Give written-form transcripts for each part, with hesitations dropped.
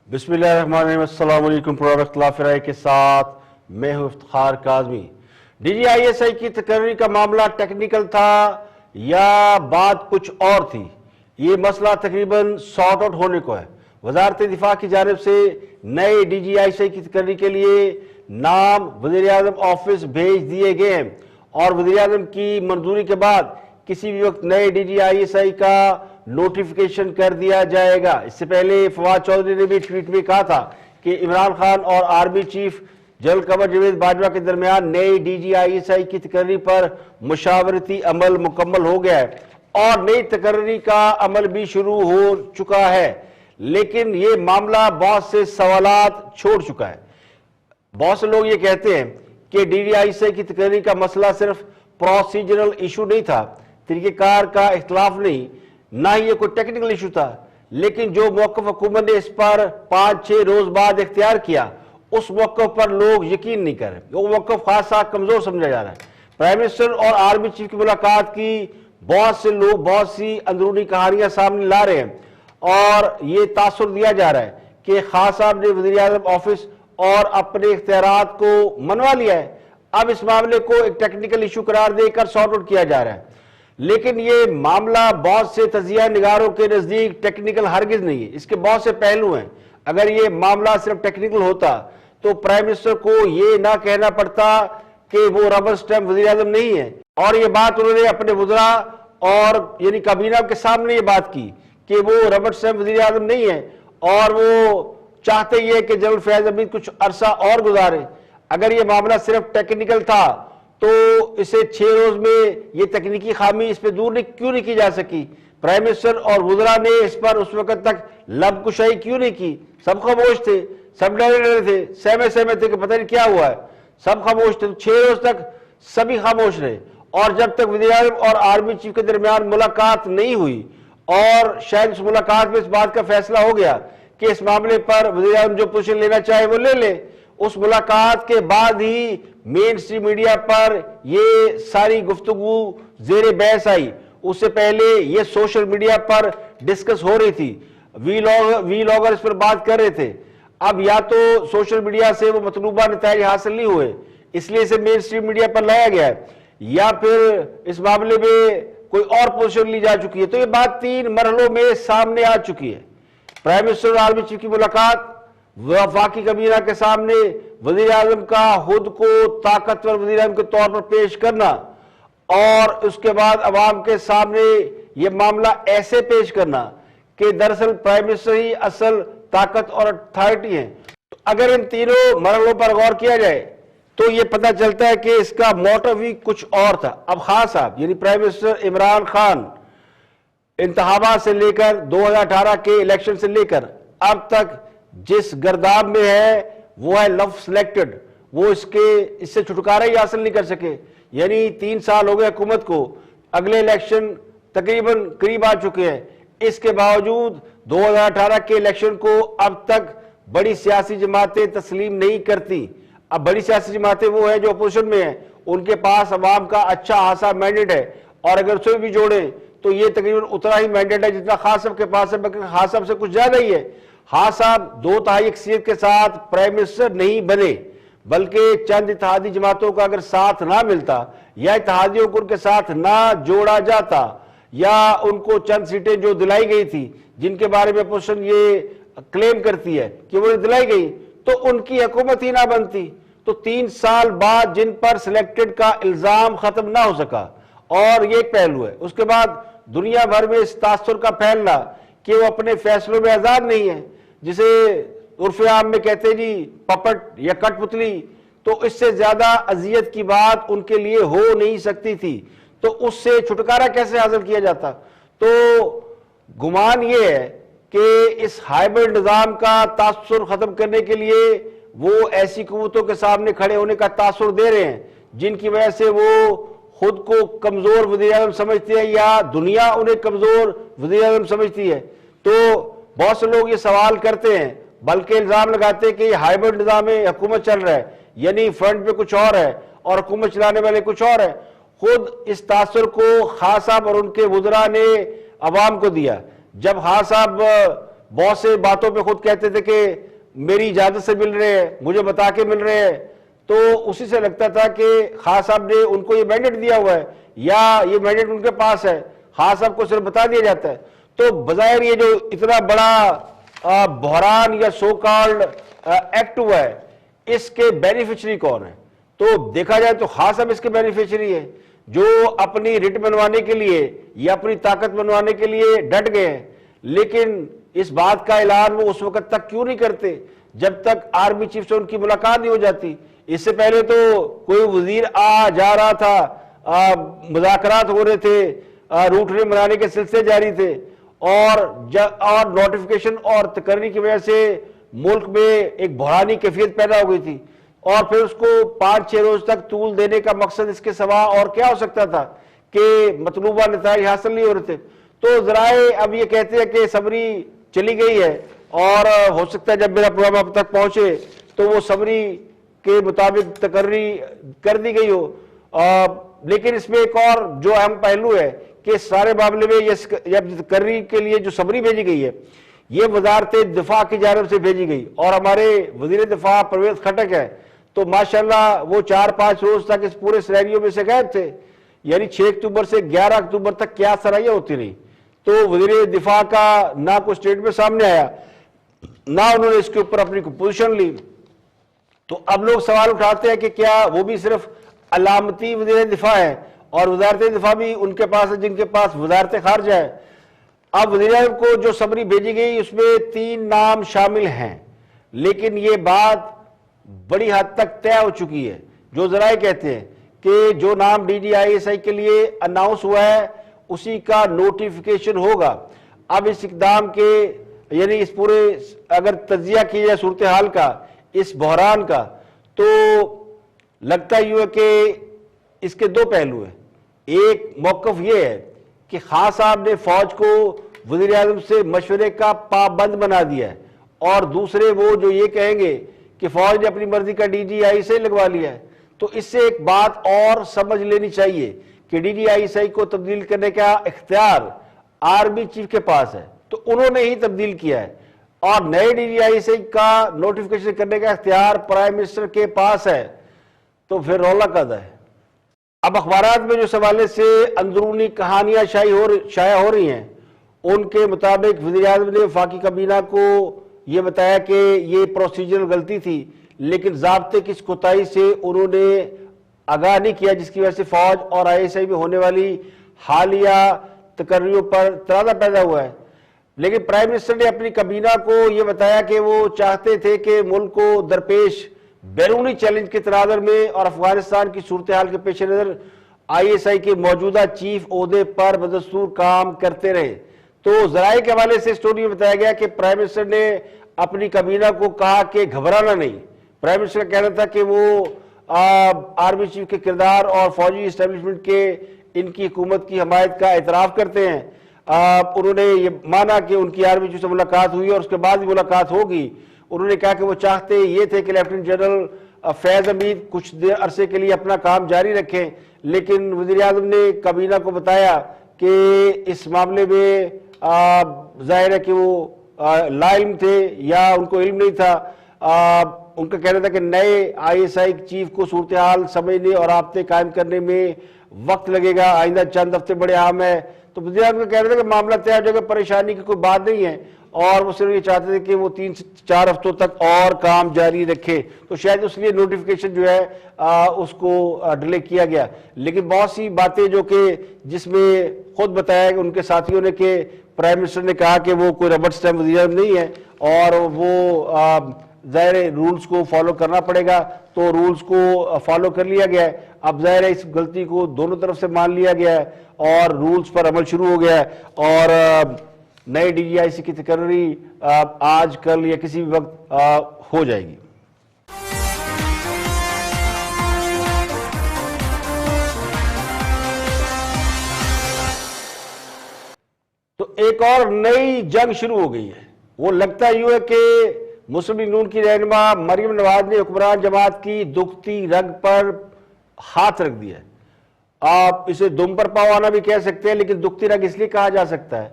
بسم اللہ الرحمن الرحیم۔ السلام علیکم۔ پروگرام اختلاف رائے کے ساتھ میں ہوں Iftikhar Kazmi. D G I S I کی تقرری کا معاملہ ٹیکنیکل تھا یا بات کچھ اور تھی؟ یہ مسئلہ تقریباً سارٹ آؤٹ ہونے کو ہے۔ وزارت دفاع کی جانب سے نئے D G I S I کی تقرری کے لیے نام وزیر اعظم آفس بھیج دیے گئے ہیں اور وزیر اعظم کی منظوری کے بعد کسی بھی وقت نئے ڈی جی آئی ایس آئی کا نوٹیفیکیشن کر دیا جائے گا۔ اس سے پہلے فواد چودھری نے بھی ٹویٹ میں کہا تھا کہ عمران خان اور army chief general Qamar Javed Bajwa کے درمیان نئے D G I S I کی تقرری پر مشاورتی عمل مکمل ہو گیا ہے اور نئی تقرری کا عمل بھی شروع ہو چکا ہے، لیکن یہ معاملہ بہت سے سوالات چھوڑ چکا ہے۔ بہت سے لوگ یہ کہتے ہیں کہ D G I S I کی تقرری کا مسئلہ صرف پروسیجرل ایشو نہیں تھا، طریقہ کار کا اختلاف نہیں، نہ ہی یہ کوئی ٹیکنیکل ایشو تھا، لیکن جو موقف حکومت نے اس پر 5-6 روز بعد اختیار کیا اس موقف پر لوگ یقین نہیں کر رہے۔ وہ موقف خاصا کمزور سمجھا جا رہا ہے۔ پرائم منسٹر اور آرمی چیف کی ملاقات کی بہت سے لوگ بہت سی اندرونی کہانیاں سامنے لا رہے ہیں اور یہ تاثر دیا جا رہا ہے کہ خان صاحب نے وزیر اعظم آفس اور اپنے اختیارات کو منوا لیا ہے۔ اب اس معاملے کو ایک ٹیکنیکل ایشو قرار دے کر سارٹ آؤٹ کیا جا رہا ہے، لیکن یہ معاملہ بہت سے تجزیہ نگاروں کے نزدیک ٹیکنیکل ہرگز نہیں ہے۔ اس کے بہت سے پہلو ہیں۔ اگر یہ معاملہ صرف ٹیکنیکل ہوتا تو پرائم منسٹر کو یہ نہ کہنا پڑتا کہ وہ ربر سٹیمپ وزیر اعظم نہیں ہے، اور یہ بات انہوں نے اپنے وزراء اور یعنی کابینہ کے سامنے یہ بات کی کہ وہ ربر سٹیمپ وزیر اعظم نہیں ہے اور وہ چاہتے یہ کہ جنرل فیاض حمید کچھ عرصہ اور گزارے۔ اگر یہ معاملہ صرف ٹیکنیکل تھا تو اسے 6 روز میں یہ تکنیکی خامی اس پہ دور کیوں نہیں کی جا سکی؟ پرائم منسٹر اور وزراء نے اس پر اس وقت تک لب کشائی کیوں نہیں کی؟ سب خاموش تھے، سب ڈرے تھے، سہمے تھے کہ پتہ نہیں کیا ہوا ہے، سب خاموش تھے۔ 6 روز تک سبھی خاموش رہے اور جب تک وزیر اعظم اور آرمی چیف کے درمیان ملاقات نہیں ہوئی اور شاید اس ملاقات میں اس بات کا فیصلہ ہو گیا کہ اس معاملے پر وزیر اعظم جو پوزیشن لینا چاہے وہ لے لے، اس ملاقات کے بعد ہی مین اسٹریم میڈیا پر یہ ساری گفتگو زیر بحث آئی۔ اس سے پہلے یہ سوشل میڈیا پر ڈسکس ہو رہی تھی، وی لاگر اس پر بات کر رہے تھے۔ اب یا تو سوشل میڈیا سے وہ مطلوبہ نتائج حاصل نہیں ہوئے اس لیے اسے مین اسٹریم میڈیا پر لایا گیا ہے، یا پھر اس معاملے میں کوئی اور پوزیشن لی جا چکی ہے۔ تو یہ بات 3 مرحلوں میں سامنے آ چکی ہے۔ پرائم منسٹر اور آرمی چیف کی ملاقات، وفاقی کابینہ کے سامنے وزیر اعظم کا خود کو طاقتور وزیر اعظم کے طور پر پیش کرنا اور اس کے بعد عوام کے سامنے یہ معاملہ ایسے پیش کرنا کہ دراصل پرائم منسٹر ہی اصل طاقت اور اتھارٹی ہیں۔ اگر ان تینوں مرحلوں پر غور کیا جائے تو یہ پتہ چلتا ہے کہ اس کا موٹو بھی کچھ اور تھا۔ اب خان صاحب یعنی پرائم منسٹر عمران خان انتخابات سے لے کر 2018 کے الیکشن سے لے کر اب تک جس گرداب میں ہے وہ ہے لف سلیکٹڈ، وہ اس سے چھٹکارا ہی حاصل نہیں کر سکے۔ یعنی 3 سال ہو گئے حکومت کو، اگلے الیکشن تقریباً قریب آ چکے ہیں، اس کے باوجود 2018 کے الیکشن کو اب تک بڑی سیاسی جماعتیں تسلیم نہیں کرتی۔ اب بڑی سیاسی جماعتیں وہ ہیں جو اپوزیشن میں ہیں، ان کے پاس عوام کا اچھا خاصا مینڈیٹ ہے، اور اگر اسے بھی جوڑیں تو یہ تقریباً اتنا ہی مینڈیٹ ہے جتنا خان صاحب کے پاس ہے، بلکہ خان صاحب سے کچھ زیادہ ہی ہے۔ خان صاحب 2/3 اکثریت کے ساتھ پرائم منسٹر نہیں بنے، بلکہ چند اتحادی جماعتوں کا اگر ساتھ نہ ملتا یا اتحادیوں کو ان کے ساتھ نہ جوڑا جاتا یا ان کو چند سیٹیں جو دلائی گئی تھی جن کے بارے میں اپوزیشن یہ کلیم کرتی ہے کہ وہ دلائی گئی، تو ان کی حکومت ہی نہ بنتی۔ تو 3 سال بعد جن پر سلیکٹڈ کا الزام ختم نہ ہو سکا، اور یہ ایک پہلو ہے۔ اس کے بعد دنیا بھر میں اس تاثر کا پھیلنا کہ وہ اپنے فیصلوں میں آزاد نہیں ہے، جسے عرف عام میں کہتے جی پپٹ یا کٹ پتلی، تو اس سے زیادہ اذیت کی بات ان کے لیے ہو نہیں سکتی تھی۔ تو اس سے چھٹکارا کیسے حاصل کیا جاتا؟ تو گمان یہ ہے کہ اس ہائبرڈ نظام کا تاثر ختم کرنے کے لیے وہ ایسی قوتوں کے سامنے کھڑے ہونے کا تاثر دے رہے ہیں جن کی وجہ سے وہ خود کو کمزور وزیر اعظم سمجھتے ہیں یا دنیا انہیں کمزور وزیر اعظم سمجھتی ہے۔ تو بہت سے لوگ یہ سوال کرتے ہیں بلکہ الزام لگاتے ہیں کہ یہ ہائبرڈ نظام حکومت چل رہا ہے، یعنی فرنٹ پہ کچھ اور ہے اور حکومت چلانے والے کچھ اور ہے۔ خود اس تاثر کو خان صاحب اور ان کے وزراء نے عوام کو دیا۔ جب خان صاحب بہت سے باتوں پہ خود کہتے تھے کہ میری اجازت سے مل رہے ہیں، مجھے بتا کے مل رہے ہیں، تو اسی سے لگتا تھا کہ خان صاحب نے ان کو یہ مینڈیٹ دیا ہوا ہے یا یہ مینڈیٹ ان کے پاس ہے، خان صاحب کو صرف بتا دیا جاتا ہے. تو بظاہر یہ جو اتنا بڑا بحران یا سو کالڈ ایکٹ ہوا ہے، اس کے بینیفیشری کون ہے؟ تو دیکھا جائے تو خان صاحب اس کے بینیفیشری ہے، جو اپنی رٹ منوانے کے لیے یا اپنی طاقت منوانے کے لیے ڈٹ گئے ہیں. لیکن اس بات کا اعلان وہ اس وقت تک کیوں نہیں کرتے جب تک آرمی چیف سے ان کی ملاقات نہیں ہو جاتی؟ اس سے پہلے تو کوئی وزیر جا رہا تھا، مذاکرات ہو رہے تھے، روٹ بنانے کے سلسلے جاری تھے، اور نوٹیفیکیشن اور تقرری کی وجہ سے ملک میں ایک بحرانی کیفیت پیدا ہو گئی تھی، اور پھر اس کو 5-6 روز تک طول دینے کا مقصد اس کے سوا اور کیا ہو سکتا تھا کہ مطلوبہ نتائج حاصل نہیں ہو رہے تھے. تو ذرائع اب یہ کہتے ہیں کہ سمری چلی گئی ہے، اور ہو سکتا ہے جب میرا پروگرام اب تک پہنچے تو وہ سمری کے مطابق تقرری کر دی گئی ہو. لیکن اس میں ایک اور جو اہم پہلو ہے کہ سارے معاملے میں یہ تقرری کے لیے جو سمری بھیجی گئی ہے یہ وزارت دفاع کی جانب سے بھیجی گئی، اور ہمارے وزیر دفاع پرویز خٹک ہے تو ماشاءاللہ وہ 4-5 روز تک اس پورے سینیریو میں سے غائب تھے. یعنی 6 اکتوبر سے 11 اکتوبر تک کیا سرائیاں ہوتی رہی، تو وزیر دفاع کا نہ کوئی سٹیٹمنٹ سامنے آیا، نہ انہوں نے اس کے اوپر اپنی پوزیشن لی. تو اب لوگ سوال اٹھاتے ہیں کہ کیا وہ بھی صرف علامتی وزیر دفاع ہے، اور وزارت دفاع بھی ان کے پاس ہے جن کے پاس وزارت خارجہ ہے. اب وزیر اعظم کو جو سمری بھیجی گئی اس میں 3 نام شامل ہیں، لیکن یہ بات بڑی حد تک طے ہو چکی ہے. جو ذرائع کہتے ہیں کہ جو نام DGISI کے لیے اناؤنس ہوا ہے اسی کا نوٹیفیکیشن ہوگا. اب اس اقدام کے یعنی اس پورے اگر تجزیہ کیا جائے صورتحال کا، اس بحران کا، تو لگتا یہ ہے کہ اس کے 2 پہلو ہیں. ایک موقف یہ ہے کہ خان صاحب نے فوج کو وزیر اعظم سے مشورے کا پابند بنا دیا ہے، اور دوسرے وہ جو یہ کہیں گے کہ فوج نے اپنی مرضی کا DGISI لگوا لیا ہے. تو اس سے ایک بات اور سمجھ لینی چاہیے کہ DGISI کو تبدیل کرنے کا اختیار آرمی چیف کے پاس ہے، تو انہوں نے ہی تبدیل کیا ہے، اور نئے DGISI کا نوٹیفیکیشن کرنے کا اختیار پرائم منسٹر کے پاس ہے. تو پھر رولا قاعدہ ہے. اب اخبارات میں جو حوالے سے اندرونی کہانیاں شائع ہو رہی ہیں ان کے مطابق وزیر اعظم نے وفاقی کابینہ کو یہ بتایا کہ یہ پروسیجرل غلطی تھی، لیکن ضابطے کی کوتاہی سے انہوں نے آگاہ نہیں کیا، جس کی وجہ سے فوج اور ISI میں ہونے والی حالیہ تقرریوں پر تنازع پیدا ہوا ہے. لیکن پرائم منسٹر نے اپنی کابینہ کو یہ بتایا کہ وہ چاہتے تھے کہ ملک کو درپیش بیرونی چیلنج کے تناظر میں اور افغانستان کی صورتحال کے پیش نظر ISI کے موجودہ چیف عہدے پر بدستور کام کرتے رہے. تو ذرائع کے حوالے سے اسٹوری میں بتایا گیا کہ پرائم منسٹر نے اپنی کابینہ کو کہا کہ گھبرانا نہیں. پرائم منسٹر کا کہنا تھا کہ وہ آرمی چیف کے کردار اور فوجی اسٹیبلشمنٹ کے ان کی حکومت کی حمایت کا اعتراف کرتے ہیں. انہوں نے یہ مانا کہ ان کی آرمی چیف سے ملاقات ہوئی اور اس کے بعد بھی ملاقات ہوگی. انہوں نے کہا کہ وہ چاہتے یہ تھے کہ لیفٹیننٹ جنرل فیض حمید کچھ دیر عرصے کے لیے اپنا کام جاری رکھیں، لیکن وزیر اعظم نے کابینہ کو بتایا کہ اس معاملے میں ظاہر ہے کہ وہ لا علم تھے یا ان کو علم نہیں تھا. ان کا کہنا تھا کہ نئے ISI چیف کو صورتحال سمجھنے اور رابطے قائم کرنے میں وقت لگے گا، آئندہ چند ہفتے بڑے اہم ہے. تو وزیر اعظم کا کہنا تھا کہ معاملہ طے ہو جائے گا، پریشانی کی کوئی بات نہیں ہے، اور وہ صرف یہ چاہتے تھے کہ وہ 3-4 ہفتوں تک اور کام جاری رکھے. تو شاید اس لیے نوٹیفیکیشن جو ہے اس کو ڈیلے کیا گیا. لیکن بہت سی باتیں جو کہ جس میں خود بتایا ان کے ساتھیوں نے کہ پرائم منسٹر نے کہا کہ وہ کوئی ربڑ سٹیمپ وزیر اعظم نہیں ہے اور وہ ظاہر رولز کو فالو کرنا پڑے گا، تو رولز کو فالو کر لیا گیا ہے. اب ظاہر ہے اس غلطی کو دونوں طرف سے مان لیا گیا ہے اور رولز پر عمل شروع ہو گیا ہے، اور نئے DGISI کی تقرری آج کل یا کسی بھی وقت ہو جائے گی. تو ایک اور نئی جنگ شروع ہو گئی ہے. وہ لگتا یوں ہے کہ مسلم لیگ نون کی رہنما مریم نواز نے حکمران جماعت کی دکھتی رگ پر ہاتھ رکھ دیا ہے. آپ اسے دم پر پاؤ آنا بھی کہہ سکتے ہیں، لیکن دکھتی رگ اس لیے کہا جا سکتا ہے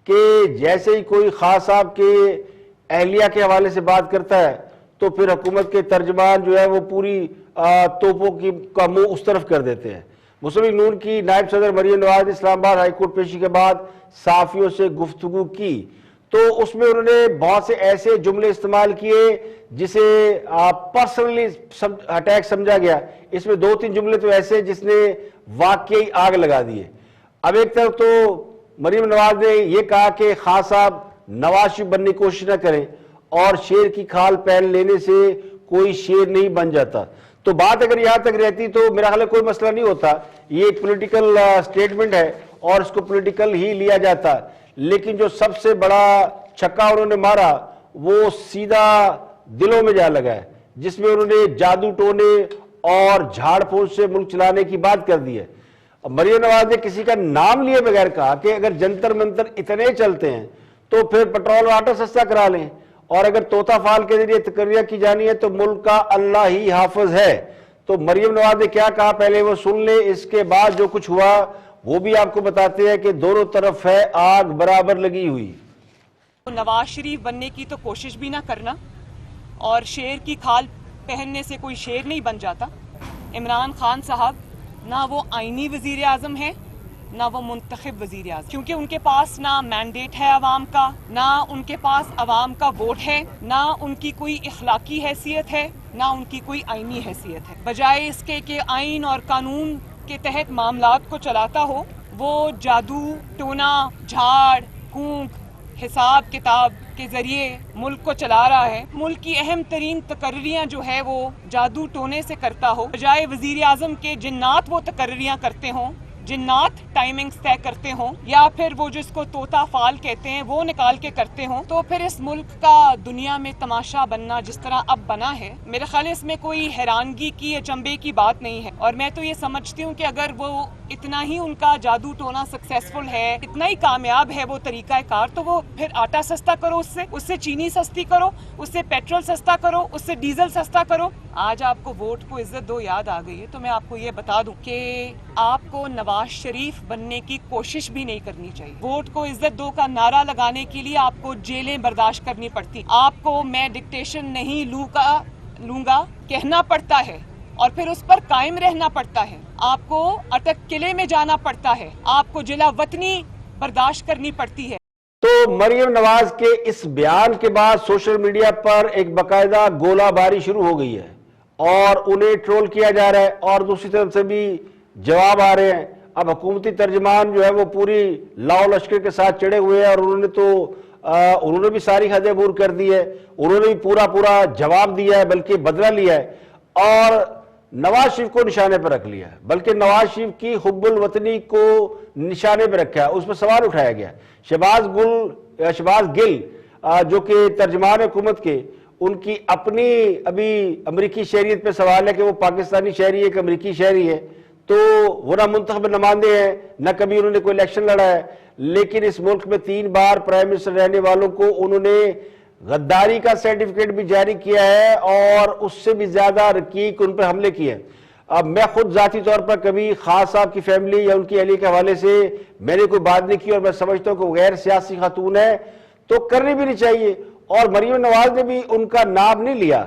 کہ جیسے ہی کوئی خاص صاحب کے اہلیہ کے حوالے سے بات کرتا ہے تو پھر حکومت کے ترجمان جو ہے وہ پوری توپوں کا منہ اس طرف کر دیتے ہیں۔ مسلم لیگ نون کی نائب صدر مریم نواز نے اسلام آباد ہائی کورٹ پیشی کے بعد صحافیوں سے گفتگو کی تو اس میں انہوں نے بہت سے ایسے جملے استعمال کیے جسے پرسنلی اٹیک سمجھا گیا۔ اس میں 2-3 جملے تو ایسے جس نے واقعی آگ لگا دیے۔ اب ایک طرف تو مریم نواز نے یہ کہا کہ خان صاحب نواز شریف بننے کی کوشش نہ کریں اور شیر کی کھال پہن لینے سے کوئی شیر نہیں بن جاتا، تو بات اگر یہاں تک رہتی تو میرا خیال ہے کوئی مسئلہ نہیں ہوتا، یہ ایک پولیٹیکل سٹیٹمنٹ ہے اور اس کو پولیٹیکل ہی لیا جاتا۔ لیکن جو سب سے بڑا چھکا انہوں نے مارا وہ سیدھا دلوں میں جا لگا ہے، جس میں انہوں نے جادو ٹونے اور جھاڑ پھونک سے ملک چلانے کی بات کر دی ہے۔ مریم نواز نے کسی کا نام لیے بغیر کہا کہ اگر جنتر منتر اتنے چلتے ہیں تو پھر پٹرول اور آٹا سستا کرا لیں، اور اگر طوطا فال کے ذریعے تقرریاں کی جانی ہے تو ملک کا اللہ ہی حافظ ہے۔ تو مریم نواز نے کیا کہا پہلے وہ سن لیں، اس کے بعد جو کچھ ہوا وہ بھی آپ کو بتاتے ہیں کہ دونوں طرف ہے آگ برابر لگی ہوئی۔ نواز شریف بننے کی تو کوشش بھی نہ کرنا، اور شیر کی کھال پہننے سے کوئی شیر نہیں بن جاتا۔ عمران خان صاحب نہ وہ آئینی وزیر اعظم ہے نہ وہ منتخب وزیر اعظم، کیونکہ ان کے پاس نہ مینڈیٹ ہے عوام کا، نہ ان کے پاس عوام کا ووٹ ہے، نہ ان کی کوئی اخلاقی حیثیت ہے، نہ ان کی کوئی آئینی حیثیت ہے۔ بجائے اس کے کہ آئین اور قانون کے تحت معاملات کو چلاتا ہو، وہ جادو ٹونا جھاڑ پھونک حساب کتاب کے ذریعے ملک کو چلا رہا ہے۔ ملک کی اہم ترین تقرریاں جو ہے وہ جادو ٹونے سے کرتا ہو، بجائے وزیر اعظم کے جنات وہ تقرریاں کرتے ہوں، جنات ٹائمنگز طے کرتے ہوں، یا پھر وہ جس کو طوطا فال کہتے ہیں وہ نکال کے کرتے ہوں، تو پھر اس ملک کا دنیا میں تماشا بننا جس طرح اب بنا ہے، میرے خیال اس میں کوئی حیرانگی کی اچنبے کی بات نہیں ہے۔ اور میں تو یہ سمجھتی ہوں کہ اگر وہ اتنا ہی ان کا جادو ٹونا سکسیسفل ہے، اتنا ہی کامیاب ہے وہ طریقہ کار، تو وہ پھر آٹا سستا کرو، اس سے چینی سستی کرو، اس سے پیٹرول سستا کرو، اس سے ڈیزل سستا کرو۔ آج آپ کو ووٹ کو عزت دو یاد آ گئی ہے تو میں آپ کو یہ بتا دوں کہ آپ کو نواز شریف بننے کی کوشش بھی نہیں کرنی چاہیے۔ ووٹ کو عزت دو کا نعرہ لگانے کے لیے آپ کو جیلیں برداشت کرنی پڑتی، آپ کو میں ڈکٹیشن نہیں لوں گا کہنا پڑتا ہے اور پھر اس پر قائم رہنا پڑتا ہے، آپ کو اٹک قلعے میں جانا پڑتا ہے، آپ کو جلا وطنی برداشت کرنی پڑتی ہے۔ تو مریم نواز کے اس بیان کے بعد سوشل میڈیا پر ایک باقاعدہ گولہ باری شروع ہو گئی ہے اور انہیں ٹرول کیا جا رہا ہے، اور دوسری طرف سے بھی جواب آ رہے ہیں۔ اب حکومتی ترجمان جو ہے وہ پوری لاؤ لشکر کے ساتھ چڑھے ہوئے ہیں، اور انہوں نے بھی ساری حدیں عبور کر دی ہے، انہوں نے بھی پورا جواب دیا ہے، بلکہ بدلہ لیا ہے، اور نواز شریف کو نشانے پر رکھ لیا ہے، بلکہ نواز شریف کی حب الوطنی کو نشانے پہ رکھا ہے، اس پر سوال اٹھایا گیا۔ شہباز گل جو کہ ترجمان حکومت کے، ان کی اپنی ابھی امریکی شہریت پہ سوال ہے کہ وہ پاکستانی شہری ہے کہ امریکی شہری ہے، تو وہ نہ منتخب نمائندے ہیں نہ کبھی انہوں نے کوئی الیکشن لڑا ہے، لیکن اس ملک میں 3 بار پرائم منسٹر رہنے والوں کو انہوں نے غداری کا سرٹیفکیٹ بھی جاری کیا ہے اور اس سے بھی زیادہ رقیق ان پر حملے کیے ہیں۔ اب میں خود ذاتی طور پر کبھی خاص صاحب کی فیملی یا ان کی اہلیہ کے حوالے سے میں نے کوئی بات نہیں کی، اور میں سمجھتا ہوں کہ وہ غیر سیاسی خاتون ہے تو کرنی بھی نہیں چاہیے، اور مریم نواز نے بھی ان کا نام نہیں لیا،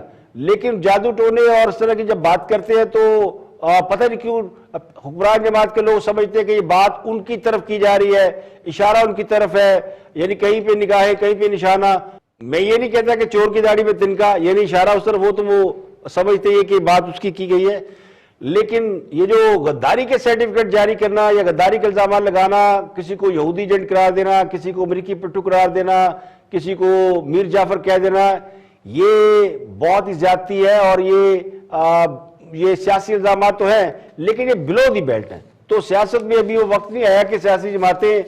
لیکن جادو ٹونے اور اس طرح کی جب بات کرتے ہیں تو پتہ نہیں کیوں حکمران جماعت کے لوگ سمجھتے ہیں کہ یہ بات ان کی طرف کی جا رہی ہے، اشارہ ان کی طرف ہے، یعنی کہیں پہ نگاہیں کہیں پہ نشانہ۔ میں یہ نہیں کہتا کہ چور کی داڑھی میں تنکا، یعنی اشارہ اس طرف، وہ تو وہ سمجھتے ہیں کہ بات اس کی گئی ہے، لیکن یہ جو غداری کے سرٹیفکیٹ جاری کرنا یا غداری کے الزامات لگانا، کسی کو یہودی ایجنٹ قرار دینا، کسی کو امریکی پٹھو قرار دینا، کسی کو میر جعفر کہہ دینا، یہ بہت ہی زیادتی ہے، اور یہ سیاسی الزامات تو ہیں لیکن یہ بلو دی بیلٹ ہیں۔ تو سیاست میں ابھی وہ وقت نہیں آیا کہ سیاسی جماعتیں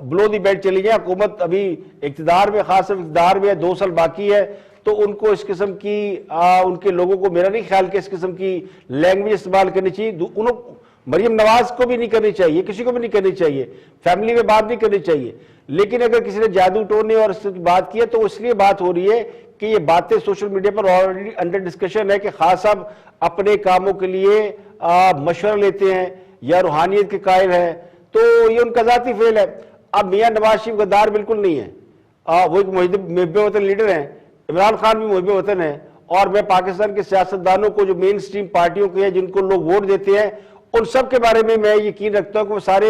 بلو دی بیلٹ چلی جائیں۔ حکومت ابھی اقتدار میں، خاص اقتدار میں 2 سال باقی ہے، تو ان کو اس قسم کی ان کے لوگوں کو میرا نہیں خیال کہ اس قسم کی لینگویج استعمال کرنی چاہیے۔ مریم نواز کو بھی نہیں کرنی چاہیے، کسی کو بھی نہیں کرنی چاہیے، فیملی میں بات نہیں کرنی چاہیے، لیکن اگر کسی نے جادو ٹونے اور اس کی بات کی ہے تو اس لیے بات ہو رہی ہے کہ یہ باتیں سوشل میڈیا پر آلریڈی انڈر ڈسکشن ہے کہ خاص صاحب اپنے کاموں کے لیے مشورہ لیتے ہیں یا روحانیت کے قائل ہیں، تو یہ ان کا ذاتی فعل ہے۔ اب میاں نواز شریف غدار بالکل نہیں ہے، وہ ایک محب وطن لیڈر ہیں، عمران خان بھی محب وطن ہے، اور میں پاکستان کے سیاستدانوں کو جو مین سٹریم پارٹیوں کے ہیں جن کو لوگ ووٹ دیتے ہیں ان سب کے بارے میں یقین رکھتا ہوں کہ وہ سارے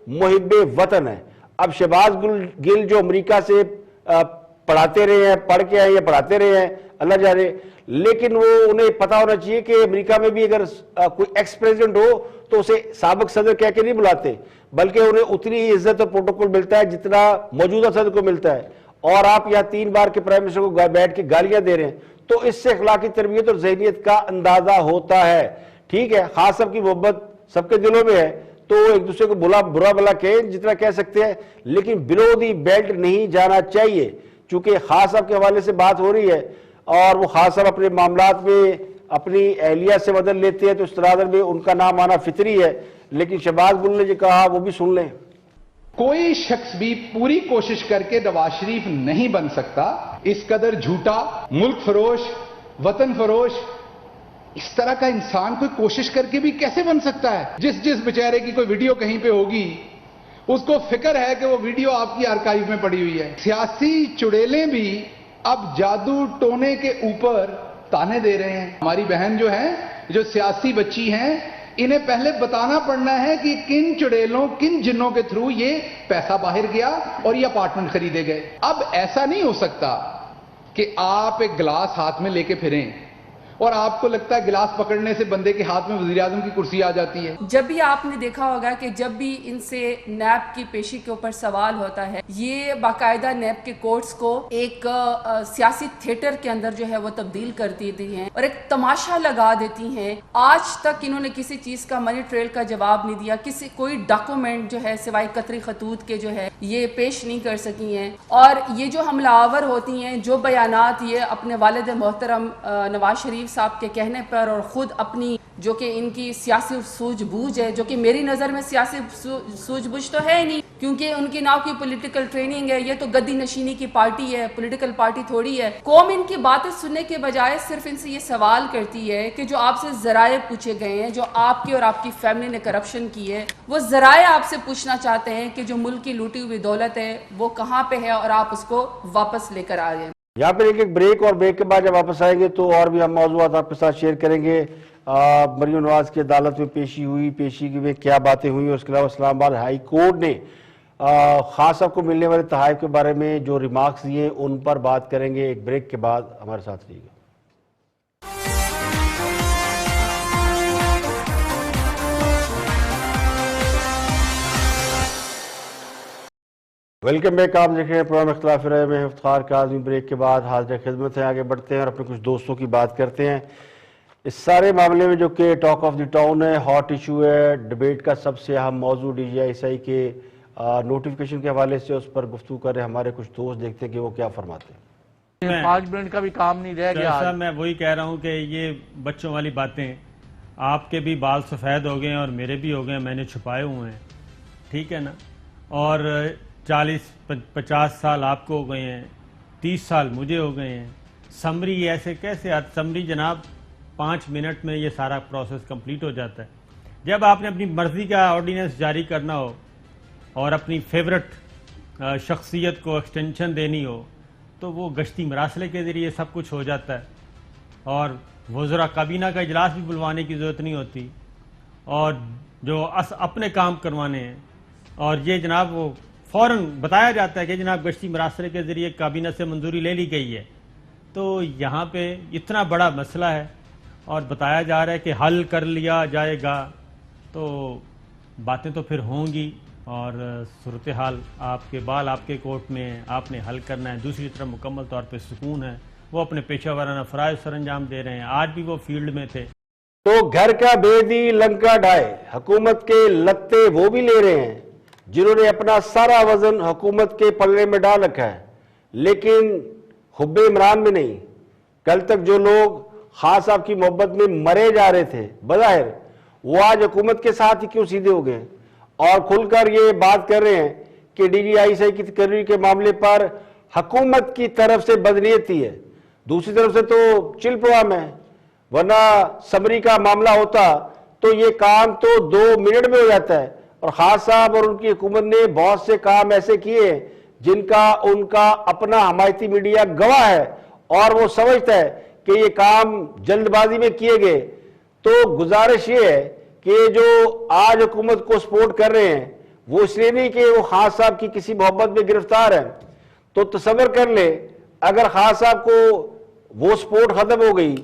محب وطن ہیں۔ اب شہباز گل جو امریکہ سے پڑھاتے رہے ہیں، پڑھ کے آئے یا پڑھاتے رہے ہیں اللہ جانے، لیکن وہ انہیں پتا ہونا چاہیے کہ امریکہ میں بھی اگر کوئی ایکس پریزیڈنٹ ہو تو اسے سابق صدر کہہ کے نہیں بلاتے، بلکہ انہیں اتنی ہی عزت اور پروٹوکول ملتا ہے جتنا موجودہ صدر کو ملتا ہے۔ اور آپ یہاں 3 بار کے پرائم منسٹر کو بیٹھ کے گالیاں دے رہے ہیں، تو اس سے اخلاقی تربیت اور ذہنیت کا اندازہ ہوتا ہے۔ ٹھیک ہے، خان صاحب کی محبت سب کے دلوں میں ہے، تو ایک دوسرے کو برا بلا کہیں جتنا کہہ سکتے ہیں، لیکن بلو دی بیلٹ نہیں جانا چاہیے، چونکہ خان صاحب کے حوالے سے بات ہو رہی ہے اور وہ خان صاحب اپنے معاملات میں اپنی اہلیہ سے بدل لیتے ہیں، تو اس طرح میں ان کا نام آنا فطری ہے، لیکن شہباز گل نے جو کہا وہ بھی سن لیں۔ کوئی شخص بھی پوری کوشش کر کے نواز شریف نہیں بن سکتا، اس قدر جھوٹا، ملک فروش، وطن فروش، اس طرح کا انسان کوئی کوشش کر کے بھی کیسے بن سکتا ہے؟ جس بیچارے کی کوئی ویڈیو کہیں پہ ہوگی اس کو فکر ہے کہ وہ ویڈیو آپ کی آرکائیو میں پڑی ہوئی ہے۔ سیاسی چڑیلیں بھی اب جادو ٹونے کے اوپر تانے دے رہے ہیں۔ ہماری بہن جو ہیں، جو سیاسی بچی ہیں، انہیں پہلے بتانا پڑنا ہے کہ کن چڑیلوں، کن جنوں کے تھرو یہ پیسہ باہر گیا اور یہ اپارٹمنٹ خریدے گئے۔ اب ایسا نہیں ہو سکتا کہ آپ ایک گلاس ہاتھ میں لے کے پھریں اور آپ کو لگتا ہے گلاس پکڑنے سے بندے کے ہاتھ میں وزیراعظم کی کرسی آ جاتی ہے۔ جب بھی آپ نے دیکھا ہوگا کہ جب بھی ان سے نیب کی پیشی کے اوپر سوال ہوتا ہے، یہ باقاعدہ نیب کے کورٹس کو ایک سیاسی تھیٹر کے اندر جو ہے وہ تبدیل کر دیتی ہیں اور ایک تماشا لگا دیتی ہیں۔ آج تک انہوں نے کسی چیز کا منی ٹریل کا جواب نہیں دیا، کوئی ڈاکومنٹ جو ہے سوائے قطری خطوط کے جو ہے یہ پیش نہیں کر سکی ہیں، اور یہ جو حملہ آور ہوتی ہیں، جو بیانات یہ اپنے والد محترم نواز شریف صاحب کے کہنے پر اور خود اپنی جو کہ ان کی سیاسی سوجھ بوجھ ہے، جو کہ میری نظر میں سیاسی سوجھ بوجھ تو ہے ہی نہیں، کیونکہ ان کی نہ کوئی پولیٹیکل ٹریننگ ہے، یہ تو گدی نشینی کی پارٹی ہے، پولیٹیکل پارٹی تھوڑی ہے۔ قوم ان کی باتیں سننے کے بجائے صرف ان سے یہ سوال کرتی ہے کہ جو آپ سے ذرائع پوچھے گئے ہیں، جو آپ کی اور آپ کی فیملی نے کرپشن کی ہے، وہ ذرائع آپ سے پوچھنا چاہتے ہیں کہ جو ملک کی لوٹی ہوئی دولت ہے وہ کہاں پہ ہے اور آپ اس کو واپس لے کر آ جائیں۔ یہاں پر ایک بریک، اور بریک کے بعد جب واپس آئیں گے تو اور بھی ہم موضوعات آپ کے ساتھ شیئر کریں گے۔ مریم نواز کی عدالت میں پیشی میں کیا باتیں ہوئی، اور اس کے علاوہ اسلام آباد ہائی کورٹ نے خان صاحب کو ملنے والے تحائف کے بارے میں جو ریمارکس دیے ان پر بات کریں گے۔ ایک بریک کے بعد ہمارے ساتھ رہیے گا۔ ویلکم بیک، آپ دیکھ رہے ہیں پروگرام اختلاف رائے میں افتخار کاظمی۔ بریک کے بعد حاضر خدمت ہیں، آگے بڑھتے ہیں اور اپنے کچھ دوستوں کی بات کرتے ہیں اس سارے معاملے میں جو کہ ٹاک آف دی ٹاؤن ہے، ہاٹ ایشو ہے، ڈیبیٹ کا سب سے اہم موضوع DGI کے نوٹیفیکیشن کے حوالے سے اس پر گفتگو کر رہے ہیں ہمارے کچھ دوست، دیکھتے ہیں کہ وہ کیا فرماتے ہیں۔ 5 منٹ کا بھی کام نہیں رہ گیا۔ صاحب میں وہی کہہ رہا ہوں کہ یہ بچوں والی باتیں، آپ کے بھی بال سفید ہو گئے ہیں اور میرے بھی ہو گئے ہیں، میں نے چھپائے ہوئے ہیں، ٹھیک ہے نا، اور 40-50 سال آپ کو ہو گئے ہیں، 30 سال مجھے ہو گئے ہیں۔ سمری ایسے کیسے سمری جناب 5 منٹ میں یہ سارا پروسیس کمپلیٹ ہو جاتا ہے۔ جب آپ نے اپنی مرضی کا آرڈیننس جاری کرنا ہو اور اپنی فیورٹ شخصیت کو ایکسٹینشن دینی ہو تو وہ گشتی مراسلے کے ذریعے سب کچھ ہو جاتا ہے، اور وزراء کابینہ کا اجلاس بھی بلوانے کی ضرورت نہیں ہوتی، اور جو اپنے کام کروانے ہیں، اور یہ جناب وہ فوراً بتایا جاتا ہے کہ جناب گشتی مراسلے کے ذریعے کابینہ سے منظوری لے لی گئی ہے۔ تو یہاں پہ اتنا بڑا مسئلہ ہے اور بتایا جا رہا ہے کہ حل کر لیا جائے گا، تو باتیں تو پھر ہوں گی، اور صورتحال آپ کے بال آپ کے کورٹ میں ہیں، آپ نے حل کرنا ہے۔ دوسری طرف مکمل طور پہ سکون ہے، وہ اپنے پیشہ ورانہ فرائض سر انجام دے رہے ہیں، آج بھی وہ فیلڈ میں تھے۔ تو گھر کا بیدی لنکا ڈھائے، حکومت کے لتے وہ بھی لے رہے ہیں جنہوں نے اپنا سارا وزن حکومت کے پلڑے میں ڈال رکھا ہے، لیکن حب عمران میں نہیں۔ کل تک جو لوگ خان صاحب کی محبت میں مرے جا رہے تھے بظاہر، وہ آج حکومت کے ساتھ ہی کیوں سیدھے ہو گئے اور کھل کر یہ بات کر رہے ہیں کہ DGI کی تقرری کے معاملے پر حکومت کی طرف سے بدنیتی ہے، دوسری طرف سے تو چل پروگرام ہے، ورنہ سمری کا معاملہ ہوتا تو یہ کام تو 2 منٹ میں ہو جاتا ہے، اور خان صاحب اور ان کی حکومت نے بہت سے کام ایسے کیے ہیں جن کا ان کا اپنا حمایتی میڈیا گواہ ہے اور وہ سمجھتا ہے کہ یہ کام جلد بازی میں کیے گئے. تو گزارش یہ ہے کہ جو آج حکومت کو سپورٹ کر رہے ہیں وہ اس لیے نہیں کہ وہ خان صاحب کی کسی محبت میں گرفتار ہیں. تو تصور کر لے اگر خان صاحب کو وہ سپورٹ ختم ہو گئی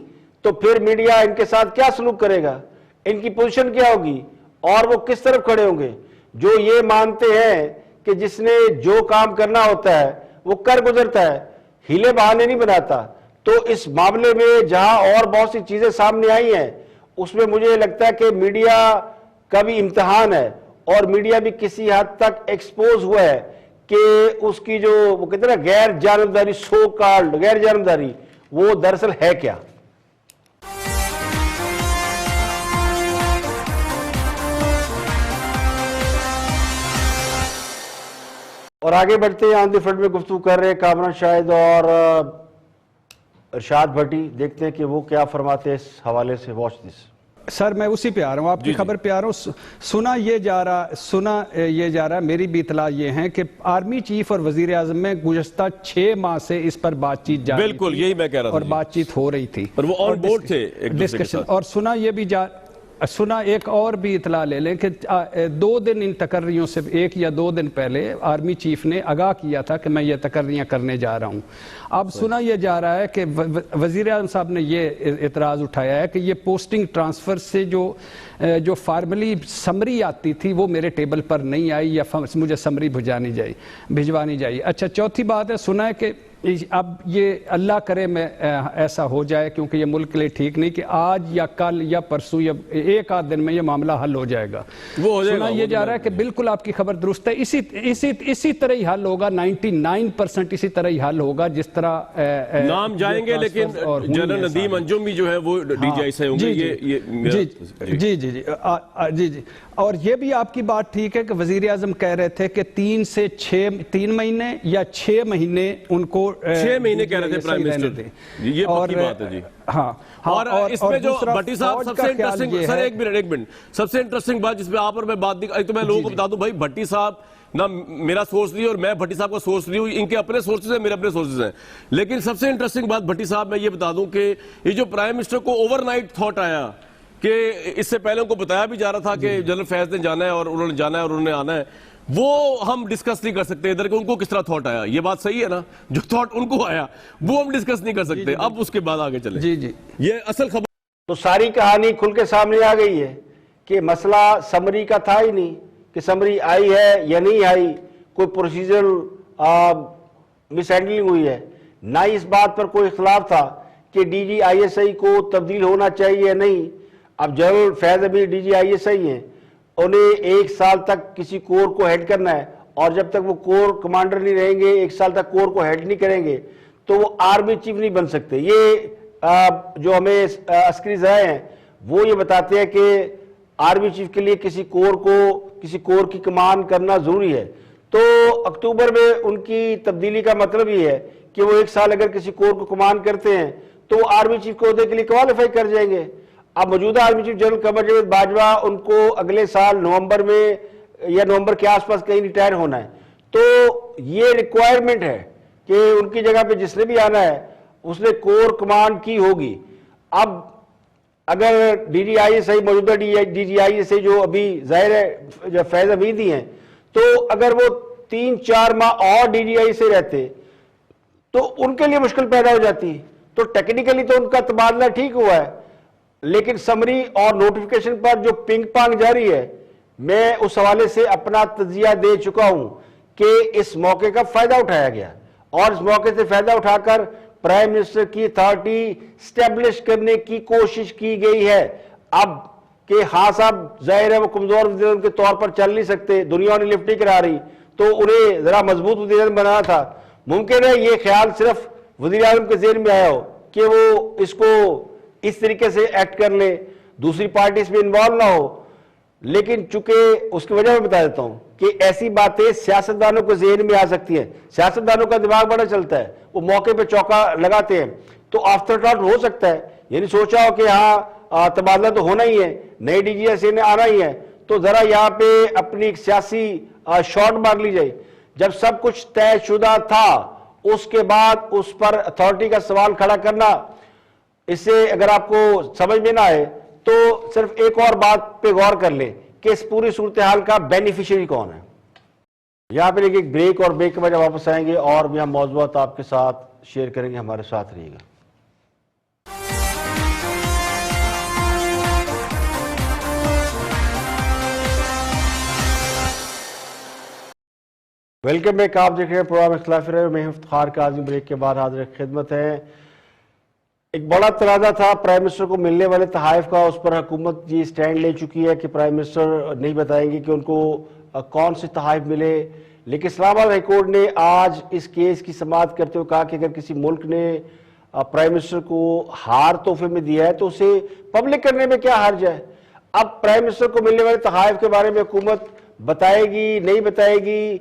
تو پھر میڈیا ان کے ساتھ کیا سلوک کرے گا, ان کی پوزیشن کیا ہوگی اور وہ کس طرف کھڑے ہوں گے. جو یہ مانتے ہیں کہ جس نے جو کام کرنا ہوتا ہے وہ کر گزرتا ہے, ہیلے بہانے نہیں بناتا. تو اس معاملے میں جہاں اور بہت سی چیزیں سامنے آئی ہیں اس میں مجھے لگتا ہے کہ میڈیا کا بھی امتحان ہے اور میڈیا بھی کسی حد تک ایکسپوز ہوا ہے کہ اس کی جو وہ کہتے ہیں نا غیر جانبداری, سو کالڈ غیر جانبداری, وہ دراصل ہے کیا. اور آگے بڑھتے ہیں, آن دی فرنٹ میں گفتگو کر رہے ہیں کامران شاہد اور ارشاد بھٹی. دیکھتے ہیں کہ وہ کیا فرماتے ہیں اس حوالے سے. Watch this. سر میں اسی پہ آ رہا ہوں, آپ کی خبر پہ آ رہا ہوں. سنا یہ جا رہا میری بھی اطلاع یہ ہے کہ آرمی چیف اور وزیر اعظم میں گزشتہ 6 ماہ سے اس پر بات چیت جاری تھی. بالکل یہی میں کہہ رہا تھا, اور بات چیت ہو رہی تھی اور وہ آن بورڈ تھے ڈسکشن. اور سنا ایک اور بھی اطلاع لے لیں کہ 2 دن ان تقرریوں سے 1 یا 2 دن پہلے آرمی چیف نے آگاہ کیا تھا کہ میں یہ تقرریاں کرنے جا رہا ہوں. اب سنا یہ جا رہا ہے کہ وزیر اعظم صاحب نے یہ اعتراض اٹھایا ہے کہ یہ پوسٹنگ ٹرانسفر سے جو فارملی سمری آتی تھی وہ میرے ٹیبل پر نہیں آئی یا مجھے سمری بھجوانی جائے. اچھا, چوتھی بات ہے سنا ہے کہ اب یہ اللہ کرے میں ایسا ہو جائے کیونکہ یہ ملک کے لیے ٹھیک نہیں کہ آج یا کل یا پرسوں یا 1 آدھ دن میں یہ معاملہ حل ہو جائے گا. سنا یہ جا رہا ہے کہ بالکل آپ کی خبر درست ہے, اسی طرح ہی حل ہوگا, 99% اسی طرح ہی حل ہوگا جس طرح نام جائیں گے. لیکن جنرل ندیم انجم بھی جو ہے وہ ڈی جی آئی سے ہوں گے. جی. اور یہ بھی آپ کی بات ٹھیک ہے کہ وزیر اعظم کہہ رہے تھے کہ 3 مہینے یا 6 مہینے ان کو 6 مہینے کہہ رہے تھے پرائم منسٹر. یہ پکی بات ہے جی. ہاں, اور اس میں جو بھٹی صاحب سب سے انٹرسٹنگ, سر ایک منٹ, سب سے انٹرسٹنگ بات جس پہ آپ اور میں بات نہیں, تو میں لوگوں کو بتا دوں بھائی بھٹی صاحب نہ میرا سورس نہیں اور میں بھٹی صاحب کا سورس نہیں ہوں, ان کے اپنے سورسز ہیں, میرے اپنے سورسز ہیں. لیکن سب سے انٹرسٹنگ بات بھٹی صاحب میں یہ بتا دوں کہ یہ جو پرائم منسٹر کو اوور نائٹ تھاٹ آیا کہ اس سے پہلے ان کو بتایا بھی جا رہا تھا کہ جنرل فیض نے جانا ہے اور انہوں نے جانا ہے اور انہوں نے آنا ہے, وہ ہم ڈسکس نہیں کر سکتے ادھر کہ ان کو کس طرح تھاٹ آیا. یہ بات صحیح ہے نا, جو تھاٹ ان کو آیا وہ ہم ڈسکس نہیں کر سکتے. اب اس کے بعد آگے چلیں. جی یہ اصل خبر. تو ساری کہانی کھل کے سامنے آ گئی ہے کہ مسئلہ سمری کا تھا ہی نہیں کہ سمری آئی ہے یا نہیں آئی, کوئی پروسیجرل مس ہینڈلنگ ہوئی ہے. نہ ہی اس بات پر کوئی اختلاف تھا کہ ڈی جی آئی ایس آئی کو تبدیل ہونا چاہیے یا نہیں. اب جنرل فیض ابھی ڈی جی آئی ایس آئی ہیں, انہیں 1 سال تک کسی کور کو ہیڈ کرنا ہے اور جب تک وہ کور کمانڈر نہیں رہیں گے, 1 سال تک کور کو ہیڈ نہیں کریں گے تو وہ آرمی چیف نہیں بن سکتے. یہ جو ہمیں عسکری ذرائع ہیں وہ یہ بتاتے ہیں کہ آرمی چیف کے لیے کسی کور کی کمان کرنا ضروری ہے. تو اکتوبر میں ان کی تبدیلی کا مطلب یہ ہے کہ وہ 1 سال اگر کسی کور کو کمان کرتے ہیں تو وہ آرمی چیف کے عہدے کے لیے کوالیفائی کر جائیں گے. اب موجودہ army chief general Qamar Javed Bajwa ان کو اگلے سال نومبر میں یا نومبر کے آس پاس کہیں ریٹائر ہونا ہے. تو یہ ریکوائرمنٹ ہے کہ ان کی جگہ پہ جس نے بھی آنا ہے اس نے کور کمانڈ کی ہوگی. اب اگر ڈی جی آئی ایس آئی موجودہ ڈی جی آئی ایس آئی جو ابھی ظاہر ہے جو فیض حمیدی ہیں, تو اگر وہ 3-4 ماہ اور ڈی جی آئی سے رہتے تو ان کے لیے مشکل پیدا ہو جاتی. تو ٹیکنیکلی تو ان کا تبادلہ ٹھیک ہوا ہے, لیکن سمری اور نوٹیفیکیشن پر جو پنگ پانگ جاری ہے, میں اس حوالے سے اپنا تجزیہ دے چکا ہوں کہ اس موقع کا فائدہ اٹھایا گیا اور اس موقع سے فائدہ اٹھا کر پرائم منسٹر کی اتھارٹی سٹیبلش کرنے کی کوشش کی گئی ہے. اب کہ ہاں صاحب ظاہر ہے وہ کمزور وزیر اعظم کے طور پر چل نہیں سکتے, دنیا انہیں لفٹ نہیں کرا رہی, تو انہیں ذرا مضبوط وزیر اعظم بنانا تھا. ممکن ہے یہ خیال صرف وزیر اعظم کے ذہن میں آیا ہو کہ وہ اس کو اس طریقے سے ایکٹ کر لے, دوسری پارٹی اس میں انوالو نہ ہو. لیکن چونکہ اس کی وجہ میں بتا دیتا ہوں کہ ایسی باتیں سیاستدانوں کے ذہن میں آ سکتی ہیں. سیاستدانوں کا دماغ بڑا چلتا ہے, وہ موقع پہ چوکا لگاتے ہیں. تو آفٹر تھاٹ ہو سکتا ہے, یعنی سوچا ہو کہ ہاں تبادلہ تو ہونا ہی ہے, نئے ڈی جی ایس نے آنا ہی ہے, تو ذرا یہاں پہ اپنی ایک سیاسی شاٹ مار لی جائے. جب سب کچھ طے شدہ تھا اس کے بعد اس پر اتھارٹی کا سوال کھڑا کرنا، اس سے اگر آپ کو سمجھ میں نہ آئے تو صرف ایک اور بات پہ غور کر لیں کہ اس پوری صورتحال کا بینیفیشری کون ہے. یہاں پہ ایک بریک، اور بریک کے بعد واپس آئیں گے اور بھی ہم موضوعات آپ کے ساتھ شیئر کریں گے. ہمارے ساتھ رہیے گا. Welcome back. آپ دیکھ رہے ہیں پروگرام اختلافی رائے. میں افتخار کاظمی بریک کے بعد حاضر خدمت ہے. ایک بڑا تنازع تھا پرائم منسٹر کو ملنے والے تحائف کا. اس پر حکومت یہ سٹینڈ لے چکی ہے کہ پرائم منسٹر نہیں بتائیں گے کہ ان کو کون سے تحائف ملے. لیکن اسلام آباد ہائی کورٹ نے آج اس کیس کی سماعت کرتے ہوئے کہا کہ اگر کسی ملک نے پرائم منسٹر کو ہار تحفے میں دیا ہے تو اسے پبلک کرنے میں کیا حرج ہے. اب پرائم منسٹر کو ملنے والے تحائف کے بارے میں حکومت بتائے گی نہیں بتائے گی.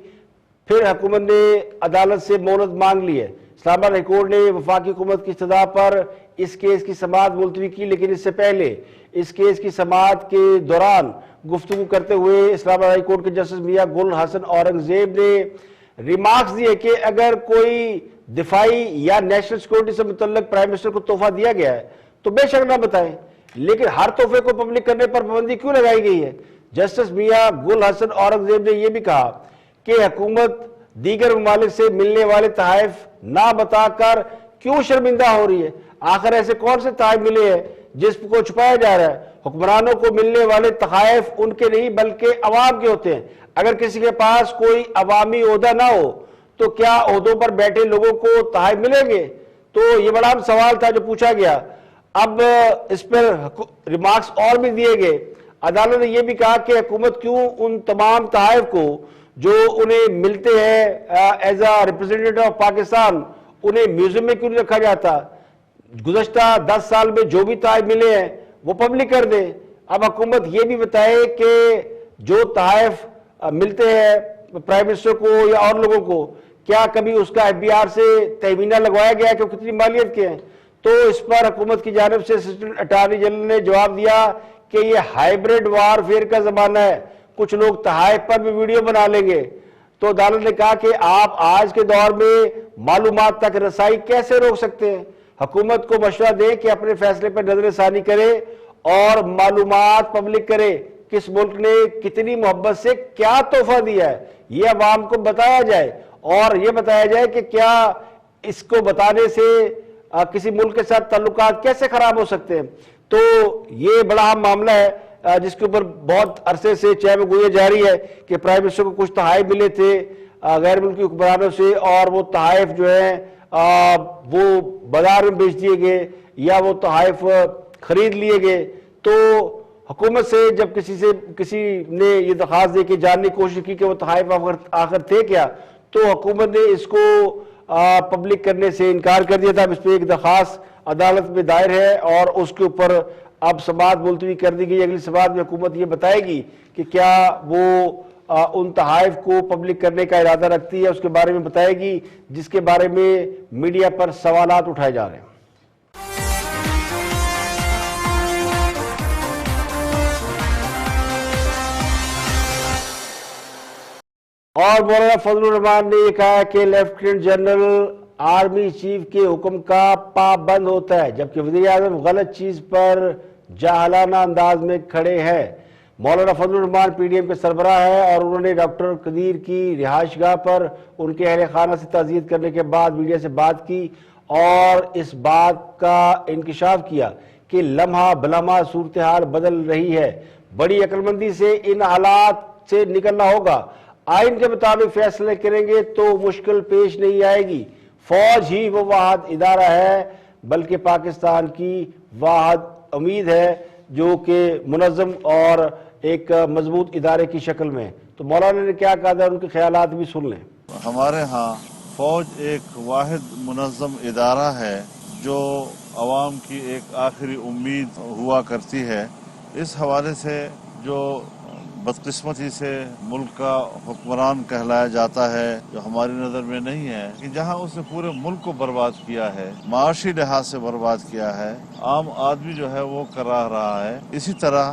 پھر حکومت نے عدالت سے مہلت مانگ لی ہے. اسلام آباد ہائی کورٹ نے وفاقی حکومت کی استدعا پر اس کیس کی سماعت ملتوی کی، لیکن اس سے پہلے اس کیس کی سماعت کے دوران گفتگو کرتے ہوئے اسلام آباد ہائی کورٹ کے جسٹس میاں گل حسن اورنگزیب نے ریمارکس دیے کہ اگر کوئی دفاعی یا نیشنل سیکورٹی سے متعلق پرائم منسٹر کو تحفہ دیا گیا ہے تو بے شک نہ بتائیں، لیکن ہر تحفے کو پبلک کرنے پر پابندی کیوں لگائی گئی ہے. جسٹس میاں گل حسن اورنگزیب نے یہ بھی کہا کہ حکومت دیگر ممالک سے ملنے والے تحائف نہ بتا کر کیوں شرمندہ ہو رہی ہے. آخر ایسے کون سے تحائف ملے ہیں جس کو چھپایا جا رہا ہے. حکمرانوں کو ملنے والے تحائف ان کے نہیں بلکہ عوام کے ہوتے ہیں. اگر کسی کے پاس کوئی عوامی عہدہ نہ ہو تو کیا عہدوں پر بیٹھے لوگوں کو تحائف ملیں گے؟ تو یہ بڑا سوال تھا جو پوچھا گیا. اب اس پر ریمارکس اور بھی دیے گئے. عدالت نے یہ بھی کہا کہ حکومت کیوں ان تمام تحائف کو جو انہیں ملتے ہیں as a representative of Pakistan انہیں میوزیم میں کیوں نہیں رکھا جاتا. گزشتہ 10 سال میں جو بھی تحائف ملے ہیں وہ پبلک کر دیں. اب حکومت یہ بھی بتائے کہ جو تحائف ملتے ہیں پرائم منسٹر کو یا اور لوگوں کو کیا کبھی اس کا FBR سے تہمینہ لگوایا گیا کہ وہ کتنی مالیت کے ہیں. تو اس پر حکومت کی جانب سے اسسٹنٹ اٹارنی جنرل نے جواب دیا کہ یہ ہائیبرڈ وار فیئر کا زمانہ ہے، کچھ لوگ تحائف پر بھی ویڈیو بنا لیں گے. تو عدالت نے کہا کہ آپ آج کے دور میں معلومات تک رسائی کیسے روک سکتے ہیں. حکومت کو مشورہ دیں کہ اپنے فیصلے پر نظر ثانی کرے اور معلومات پبلک کرے. کس ملک نے کتنی محبت سے کیا تحفہ دیا ہے یہ عوام کو بتایا جائے، اور یہ بتایا جائے کہ کیا اس کو بتانے سے کسی ملک کے ساتھ تعلقات کیسے خراب ہو سکتے ہیں. تو یہ بڑا اہم معاملہ ہے جس کے اوپر بہت عرصے سے چہ میں گویا جاری ہے کہ پرائم منسٹر کو کچھ تحائف ملے تھے غیر ملکی حکمرانوں سے، اور وہ تحائف جو ہیں وہ بازار میں بیچ دیے گئے یا وہ تحائف خرید لیے گئے. تو حکومت سے جب کسی نے یہ درخواست دے کے جاننے کی کوشش کی کہ وہ تحائف آخر تھے کیا، تو حکومت نے اس کو پبلک کرنے سے انکار کر دیا تھا. اب اس پہ ایک درخواست عدالت میں دائر ہے اور اس کے اوپر اب سماعت ملتوی کر دی گئی. اگلی سماعت میں حکومت یہ بتائے گی کہ کیا وہ ان تحائف کو پبلک کرنے کا ارادہ رکھتی ہے، اس کے بارے میں بتائے گی جس کے بارے میں میڈیا پر سوالات اٹھائے جا رہے ہیں. اور مولانا فضل الرحمان نے یہ کہا کہ لیفٹیننٹ جنرل آرمی چیف کے حکم کا پابند ہوتا ہے، جبکہ وزیر اعظم غلط چیز پر جاہلانہ انداز میں کھڑے ہیں. مولانا فضل الرحمان PDM کے سربراہ ہے اور انہوں نے ڈاکٹر قدیر کی رہائش گاہ پر ان کے اہل خانہ سے تعزیت کرنے کے بعد میڈیا سے بات کی اور اس بات کا انکشاف کیا کہ لمحہ بلمحہ صورتحال بدل رہی ہے. بڑی عقل مندی سے ان حالات سے نکلنا ہوگا. آئین کے مطابق فیصلے کریں گے تو مشکل پیش نہیں آئے گی. فوج ہی وہ واحد ادارہ ہے بلکہ پاکستان کی واحد امید ہے جو کہ منظم اور ایک مضبوط ادارے کی شکل میں. تو مولانا نے کیا کہا تھا، ان کے خیالات بھی سن لیں. ہمارے ہاں فوج ایک واحد منظم ادارہ ہے جو عوام کی ایک آخری امید ہوا کرتی ہے. اس حوالے سے جو بدقسمتی سے ملک کا حکمران کہلایا جاتا ہے جو ہماری نظر میں نہیں ہے کہ جہاں اس نے پورے ملک کو برباد کیا ہے، معاشی لحاظ سے برباد کیا ہے، عام آدمی جو ہے وہ کرا رہا ہے، اسی طرح